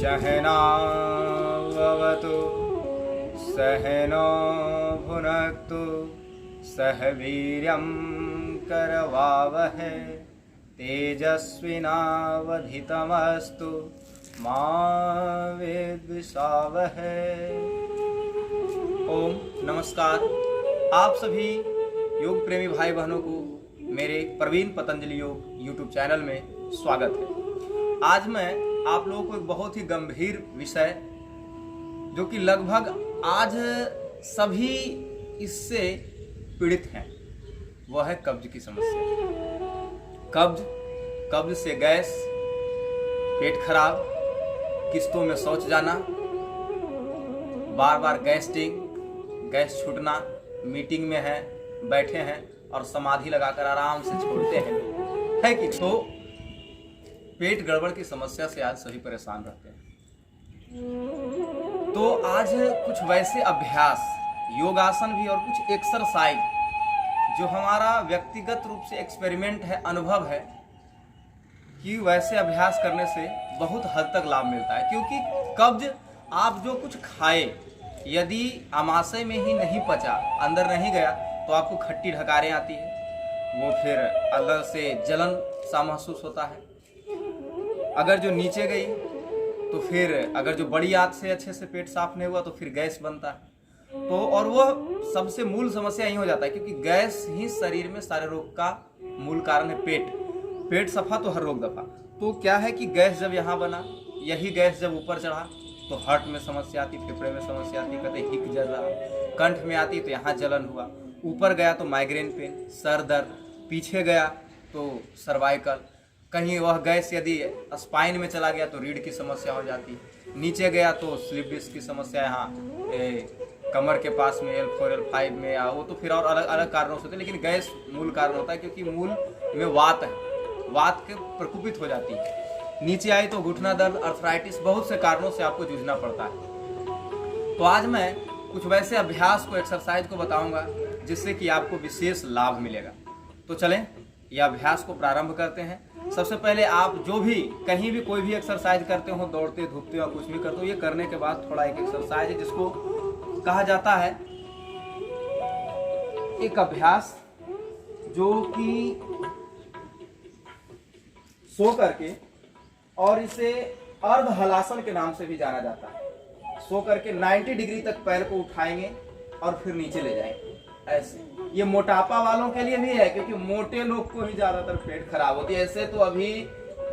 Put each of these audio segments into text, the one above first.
सहनावतु सहनो भुनक्तु सह वीर्यं करवावहै तेजस्विनावधितमस्तु मा विद्विषावहै। ओम नमस्कार। आप सभी योग प्रेमी भाई बहनों को मेरे प्रवीण पतंजलि योग यूट्यूब चैनल में स्वागत है। आज मैं आप लोगों को एक बहुत ही गंभीर विषय जो कि लगभग आज सभी इससे पीड़ित हैं, वह है कब्ज की समस्या। कब्ज से गैस, पेट खराब, किस्तों में शौच जाना, बार बार गैस छूटना, मीटिंग में हैं, बैठे हैं और समाधि लगाकर आराम से छोड़ते हैं लोग, है कि? तो पेट गड़बड़ की समस्या से आज सभी परेशान रहते हैं। तो आज कुछ वैसे अभ्यास, योगासन भी और कुछ एक्सरसाइज जो हमारा व्यक्तिगत रूप से एक्सपेरिमेंट है, अनुभव है कि वैसे अभ्यास करने से बहुत हद तक लाभ मिलता है। क्योंकि कब्ज, आप जो कुछ खाए यदि आमाशय में ही नहीं पचा, अंदर नहीं गया, तो आपको खट्टी ढकारें आती है, वो फिर अंदर से जलन सा महसूस होता है। अगर जो नीचे गई तो फिर अगर जो बड़ी आंत से अच्छे से पेट साफ नहीं हुआ तो फिर गैस बनता है। तो और वो सबसे मूल समस्या यही हो जाता है, क्योंकि गैस ही शरीर में सारे रोग का मूल कारण है। पेट सफा तो हर रोग दफा। तो क्या है कि गैस जब यहाँ बना, यही गैस जब ऊपर चढ़ा तो हार्ट में समस्या आती, फेफड़े में समस्या आती, कहते हिक जल रहा, कंठ में आती तो यहाँ जलन हुआ, ऊपर गया तो माइग्रेन पेन, सर दर्द, पीछे गया तो सर्वाइकल, कहीं वह गैस यदि स्पाइन में चला गया तो रीढ़ की समस्या हो जाती, नीचे गया तो स्लिप डिस्क की समस्या, यहाँ कमर के पास में L4 L5 में, या वो तो फिर और अलग अलग कारणों से होते हैं, लेकिन गैस मूल कारण होता है क्योंकि मूल में वात है, वात के प्रकोपित हो जाती है। नीचे आई तो घुटना दर्द, अर्थराइटिस, बहुत से कारणों से आपको जूझना पड़ता है। तो आज मैं कुछ वैसे अभ्यास को, एक्सरसाइज को बताऊंगा जिससे कि आपको विशेष लाभ मिलेगा। तो चलें यह अभ्यास को प्रारंभ करते हैं। सबसे पहले आप जो भी कहीं भी कोई भी एक्सरसाइज करते हो, दौड़ते धूपते हो, कुछ भी करते हो, ये करने के बाद थोड़ा एक एक्सरसाइज है जिसको कहा जाता है एक अभ्यास, जो कि सो करके, और इसे अर्ध हलासन के नाम से भी जाना जाता है। सो करके 90 डिग्री तक पैर को उठाएंगे और फिर नीचे ले जाएंगे ऐसे। ये मोटापा वालों के लिए भी है, क्योंकि मोटे लोग को ही ज्यादातर पेट खराब होती है। ऐसे तो अभी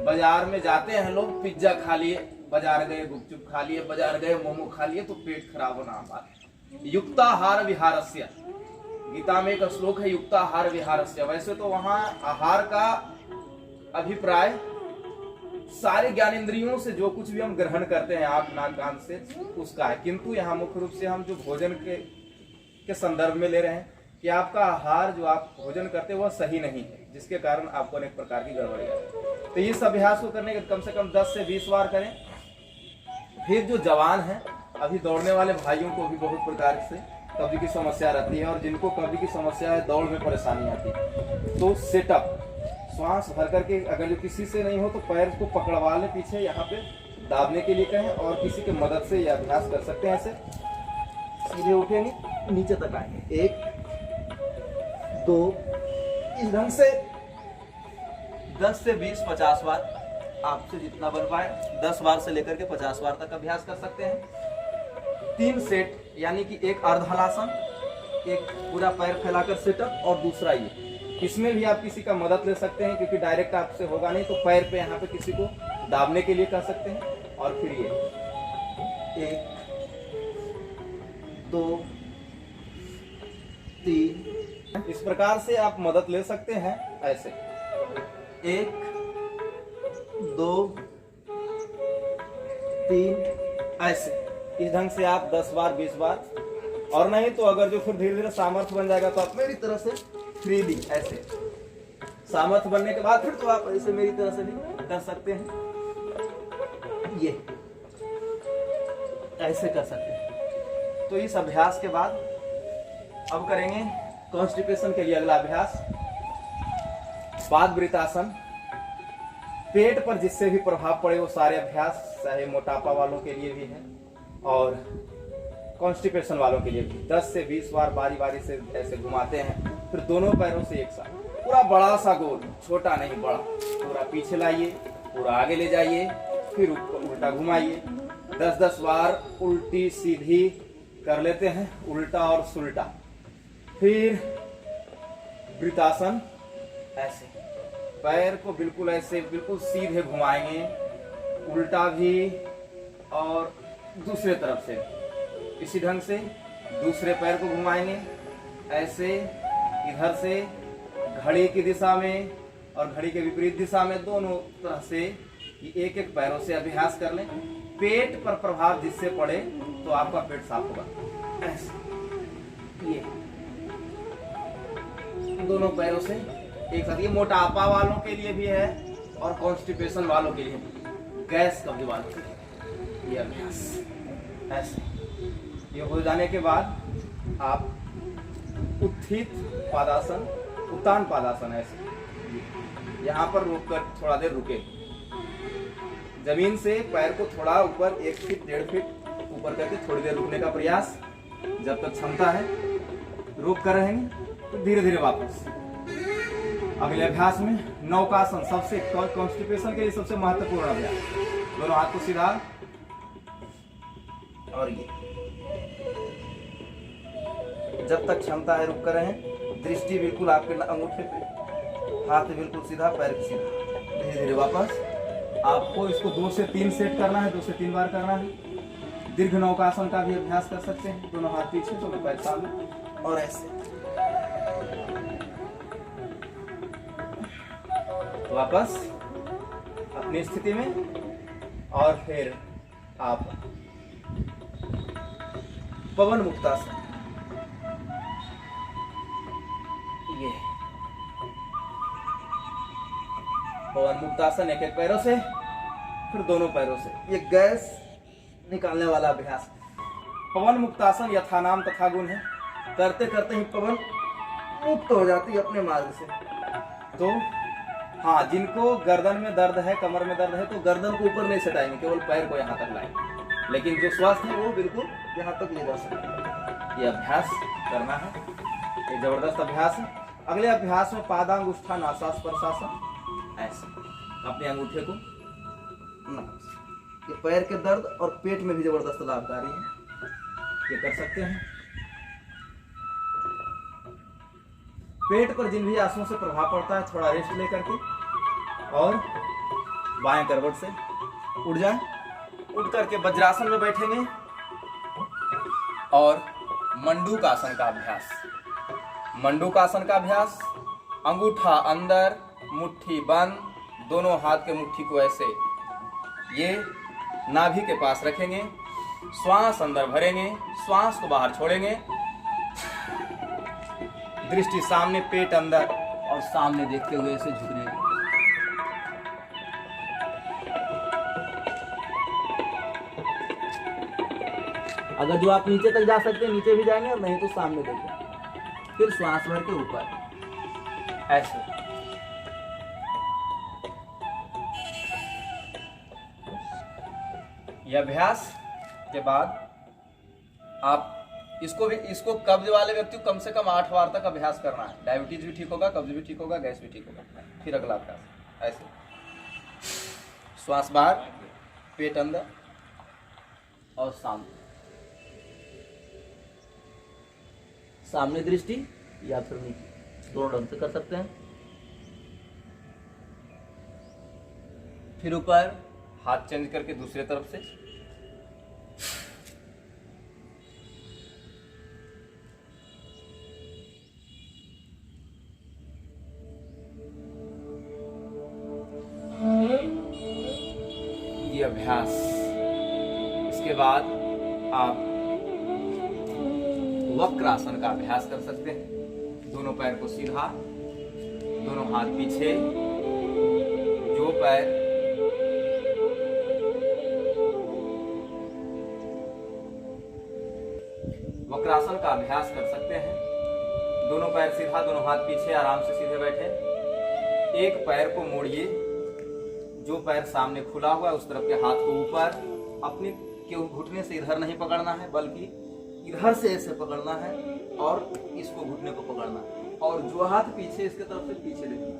बाजार में जाते हैं लोग, पिज्जा खा लिए, बाजार गए गुपचुप खा लिए, बाजार गए मोमो खा लिए, तो पेट खराब होना हमारा। युक्ताहार विहारस्य, गीता में एक श्लोक है, युक्ताहार विहारस्य। वैसे तो वहां आहार का अभिप्राय सारे ज्ञानेंद्रियों से जो कुछ भी हम ग्रहण करते हैं, आंख नाक कान से, उसका है, किंतु यहाँ मुख्य रूप से हम जो भोजन के संदर्भ में ले रहे हैं कि आपका आहार जो आप भोजन करते हैं वह सही नहीं है, जिसके कारण आपको अनेक प्रकार की गड़बड़ियां है। तो इस अभ्यास को करने के कम से कम 10 से 20 बार करें। फिर जो जवान हैं, अभी दौड़ने वाले भाइयों को भी बहुत प्रकार से कब्ज की समस्या रहती है, और जिनको कब्ज की समस्या है, दौड़ में परेशानी आती है, तो सेटअप, श्वास भर करके, अगर जो किसी से नहीं हो तो पैर को पकड़वा लें पीछे, यहाँ पे दाबने के लिए कहें, और किसी की मदद से यह अभ्यास कर सकते हैं। ऐसे सीधे उठेंगे, नीचे तक आएंगे, 1 2, इस ढंग से 10 से 20 50 बार, आपसे जितना बन पाए, 10 बार से लेकर के 50 बार तक अभ्यास कर सकते हैं। 3 सेट, यानी कि एक अर्ध हलासन, एक पूरा पैर फैलाकर सेटअप, और दूसरा ये। इसमें भी आप किसी का मदद ले सकते हैं, क्योंकि डायरेक्ट आपसे होगा नहीं, तो पैर पे यहाँ पे किसी को दाबने के लिए कर सकते हैं। और फिर ये 1 2 3, इस प्रकार से आप मदद ले सकते हैं। ऐसे 1 2 3, ऐसे इस ढंग से आप 10 बार 20 बार, और नहीं तो अगर जो फिर धीरे धीरे सामर्थ्य बन जाएगा तो आप मेरी तरह से फ्रीली ऐसे, सामर्थ्य बनने के बाद फिर तो आप ऐसे मेरी तरह से भी कर सकते हैं, ये ऐसे कर सकते हैं। तो इस अभ्यास के बाद अब करेंगे कॉन्स्टिपेशन के लिए अगला अभ्यास, पादवृतासन। पेट पर जिससे भी प्रभाव पड़े वो सारे अभ्यास चाहे मोटापा वालों के लिए भी है और कॉन्स्टिपेशन वालों के लिए भी। 10 से 20 बार बारी बारी से ऐसे घुमाते हैं, फिर दोनों पैरों से एक साथ पूरा बड़ा सा गोल, छोटा नहीं बड़ा, पूरा पीछे लाइए, पूरा आगे ले जाइए, फिर उल्टा घुमाइए। 10-10 बार उल्टी सीधी कर लेते हैं, उल्टा और सुल्टा। फिर वृत्तासन, ऐसे पैर को बिल्कुल ऐसे बिल्कुल सीधे घुमाएंगे, उल्टा भी और दूसरे तरफ से इसी ढंग से दूसरे पैर को घुमाएंगे, ऐसे इधर से घड़ी की दिशा में और घड़ी के विपरीत दिशा में, दोनों तरह से एक एक पैरों से अभ्यास कर लें। पेट पर प्रभाव जिससे पड़े तो आपका पेट साफ होगा। ऐसे ये दोनों पैरों से एक साथ। ये मोटापा वालों के लिए भी है और कॉन्स्टिपेशन वालों के लिए भी, गैस कब्ज वालों के लिए ये अभ्यास। ऐसे ये हो जाने के बाद आप उत्थित पादासन, उत्तान पादासन, ऐसे यहाँ पर रुककर थोड़ा देर रुके, जमीन से पैर को थोड़ा ऊपर 1 फीट 1.5 फीट ऊपर करके थोड़ी देर रुकने का प्रयास। जब तक क्षमता है रुक कर रहेंगे, तो धीरे धीरे वापस अगले अभ्यास में नौकासन, सबसे कॉन्स्टिपेशन के लिए सबसे महत्वपूर्ण अभ्यास। दोनों हाथ को सीधा और ये जब तक क्षमता है रुक कर रहें। दृष्टि बिल्कुल आपके अंगूठे पे, हाथ बिल्कुल सीधा, पैर सीधा। धीरे धीरे वापस। आपको इसको 2 से 3 सेट करना है, 2 से 3 बार करना है। दीर्घ नौकासन का भी अभ्यास कर सकते हैं। दोनों हाथ पीछे, दोनों पैर सामने और ऐसे वापस अपनी स्थिति में। और फिर आप पवन मुक्तासन, ये पवन मुक्तासन, एक एक पैरों से, फिर दोनों पैरों से। ये गैस निकालने वाला अभ्यास। पवन मुक्तासन यथानाम तथा गुण है। करते करते ही पवन मुक्त हो जाती है अपने मार्ग से। तो हाँ, जिनको गर्दन में दर्द है, कमर में दर्द है, तो गर्दन को ऊपर नहीं सटाएंगे, केवल पैर को यहाँ तक लाएंगे। लेकिन जो स्वस्थ है वो बिल्कुल यहाँ तक ले जा सकते हैं। ये अभ्यास करना है, ये जबरदस्त अभ्यास है। अगले अभ्यास में पादांगुष्ठा नासास्पर्शासन, ऐसे अपने अंगूठे को, ये पैर के दर्द और पेट में भी जबरदस्त लाभकारी है, ये कर सकते हैं। पेट पर जिन भी आसनों से प्रभाव पड़ता है, थोड़ा रेस्ट लेकर के और बाएं करवट से उठ जाएं। उठ करके वज्रासन में बैठेंगे और मंडूकासन का अभ्यास। मंडूकासन का अभ्यास, अंगूठा अंदर, मुट्ठी बंद, दोनों हाथ के मुट्ठी को ऐसे ये नाभि के पास रखेंगे। श्वास अंदर भरेंगे, श्वास को बाहर छोड़ेंगे। दृष्टि सामने, पेट अंदर और सामने देखते हुए ऐसे झुकने। अगर जो आप नीचे तक जा सकते हैं नीचे भी जाएंगे, और नहीं तो सामने देखें। फिर श्वास भर के ऊपर ऐसे। यह अभ्यास के बाद आप इसको कब्ज वाले व्यक्ति को कम से कम 8 बार तक अभ्यास करना है। डायबिटीज भी ठीक होगा, कब्ज भी ठीक होगा, गैस भी ठीक होगा। फिर अगला अभ्यास ऐसे, श्वास बाहर, पेट अंदर और सामने। सामने दृष्टि या फिर नीचे, दोनों ढंग से कर सकते हैं। फिर ऊपर हाथ चेंज करके दूसरे तरफ से। ये अभ्यास। इसके बाद आप वक्रासन का अभ्यास कर सकते हैं। दोनों पैर को सीधा, दोनों हाथ पीछे, जो पैर वक्रासन का अभ्यास कर सकते हैं। दोनों पैर सीधा, दोनों हाथ पीछे, आराम से सीधे बैठे। एक पैर को मोड़िए, जो पैर सामने खुला हुआ है उस तरफ के हाथ को ऊपर, अपने के घुटने से इधर नहीं पकड़ना है बल्कि इधर से ऐसे पकड़ना है और इसको घुटने को पकड़ना है, और जो हाथ पीछे इसके तरफ से पीछे लेना है।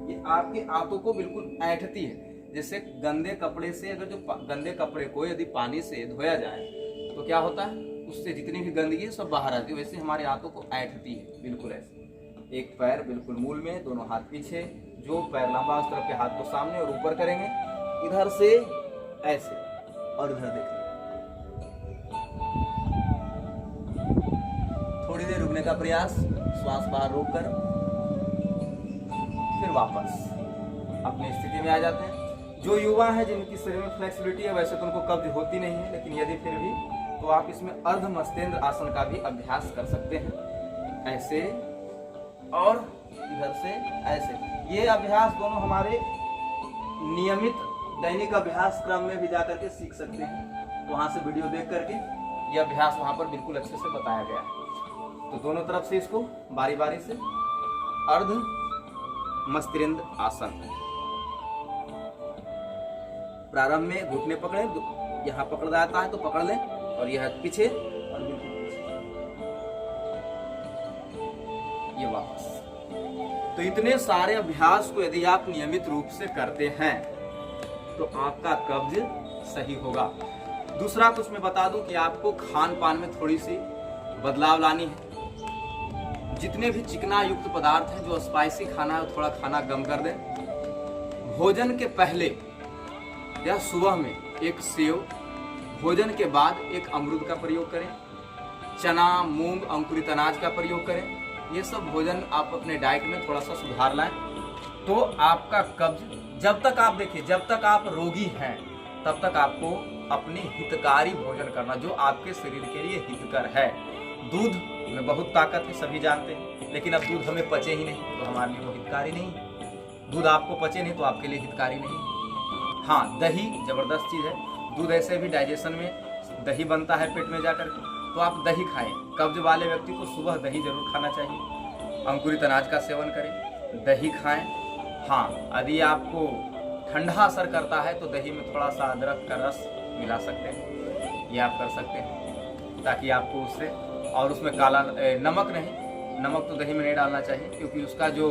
ये आपके आंतों को बिल्कुल ऐंठती है। जैसे गंदे कपड़े से, अगर जो गंदे कपड़े को यदि पानी से धोया जाए तो क्या होता है, उससे जितनी भी गंदगी है सब बाहर आती है, वैसे हमारे आंतों को ऐंठती है, बिल्कुल ऐसे। एक पैर बिल्कुल मूल में, दोनों हाथ पीछे, जो पैर लंबा उस तरफ के हाथ को सामने और ऊपर करेंगे, इधर से ऐसे और इधर देखेंगे। थोड़ी देर रुकने का प्रयास, श्वास बाहर रोककर फिर वापस अपनी स्थिति में आ जाते हैं। जो युवा है जिनकी शरीर में फ्लेक्सिबिलिटी है, वैसे तो उनको कब्ज होती नहीं है, लेकिन यदि फिर भी तो आप इसमें अर्ध मस्तेंद्र आसन का भी अभ्यास कर सकते हैं, ऐसे और इधर से ऐसे। ये अभ्यास दोनों हमारे नियमित दैनिक अभ्यास क्रम में भी जाकर के सीख सकते हैं, वहां से वीडियो देख करके ये अभ्यास वहां पर बिल्कुल अच्छे से बताया गया है। तो दोनों तरफ से इसको बारी बारी से अर्ध मस्तेंद्र आसन। प्रारंभ में घुटने पकड़े, यहाँ पकड़ जाता है तो पकड़ लें, और यह पीछे और बिल्कुल पीछे, ये वापस। तो इतने सारे अभ्यास को यदि आप नियमित रूप से करते हैं तो आपका कब्ज सही होगा। दूसरा कुछ मैं बता दूं कि आपको खान पान में थोड़ी सी बदलाव लानी है। जितने भी चिकना युक्त पदार्थ हैं, जो स्पाइसी खाना है, थोड़ा खाना कम कर दें। भोजन के पहले या सुबह में एक सेव, भोजन के बाद एक अमरूद का प्रयोग करें, चना, मूंग, अंकुरित अनाज का प्रयोग करें। ये सब भोजन आप अपने डाइट में थोड़ा सा सुधार लाएं तो आपका कब्ज, जब तक आप देखिए, जब तक आप रोगी हैं तब तक आपको अपने हितकारी भोजन करना, जो आपके शरीर के लिए हितकर है। दूध में बहुत ताकत है, सभी जानते हैं, लेकिन अब दूध हमें पचे ही नहीं तो हमारे लिए वो हितकारी नहीं है। दूध आपको पचे नहीं तो आपके लिए हितकारी नहीं है। हाँ, दही जबरदस्त चीज है। दूध ऐसे भी डाइजेशन में दही बनता है पेट में जाकर, तो आप दही खाएं। कब्ज वाले व्यक्ति को सुबह दही जरूर खाना चाहिए। अंकुरित अनाज का सेवन करें, दही खाएं। हाँ, यदि आपको ठंडा असर करता है तो दही में थोड़ा सा अदरक का रस मिला सकते हैं, ये आप कर सकते हैं, ताकि आपको उससे, और उसमें काला नमक नहीं, नमक तो दही में नहीं डालना चाहिए, क्योंकि उसका जो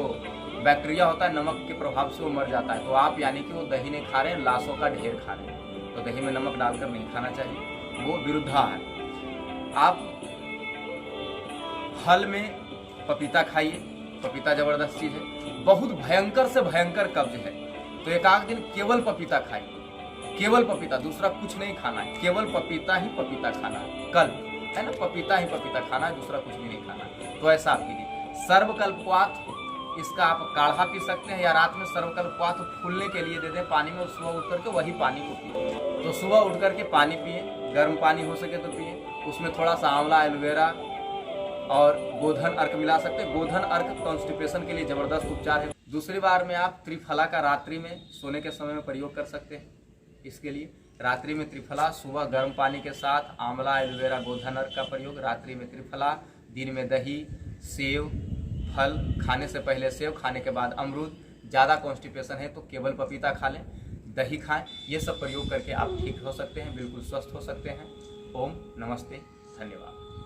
बैक्टीरिया होता है नमक के प्रभाव से वो मर जाता है। तो आप यानी कि वो दही नहीं खा रहे हैं, लाशों का ढेर खा रहे हैं, तो दही में नमक डालकर नहीं खाना चाहिए, वो विरुद्धाहार है। आप फल में पपीता खाइए, पपीता जबरदस्त चीज है। बहुत भयंकर से भयंकर कब्ज है तो एक आध दिन केवल पपीता खाइए, केवल पपीता, दूसरा कुछ नहीं खाना है, केवल पपीता ही पपीता खाना है। कल है ना, पपीता ही पपीता खाना है, दूसरा कुछ भी नहीं खाना है। तो ऐसा आप कीजिए। सर्वकल्पवात, इसका आप काढ़ा पी सकते हैं, या रात में सर्वकल्पवात फूलने के लिए दे दें पानी में, सुबह उठ करके वही पानी को पिए। तो सुबह उठ करके पानी पिए, गर्म पानी हो सके तो पिए, उसमें थोड़ा सा आंवला, एलोवेरा और गोधन अर्क मिला सकते हैं। गोधन अर्क कॉन्स्टिपेशन के लिए जबरदस्त उपचार है। दूसरी बार में आप त्रिफला का रात्रि में सोने के समय में प्रयोग कर सकते हैं। इसके लिए रात्रि में त्रिफला, सुबह गर्म पानी के साथ आंवला, एलोवेरा, गोधन अर्क का प्रयोग। रात्रि में त्रिफला, दिन में दही, सेव, फल, खाने से पहले सेव, खाने के बाद अमरूद। ज़्यादा कॉन्स्टिपेशन है तो केवल पपीता खा लें, दही खाएं। ये सब प्रयोग करके आप ठीक हो सकते हैं, बिल्कुल स्वस्थ हो सकते हैं। ओम नमस्ते, धन्यवाद।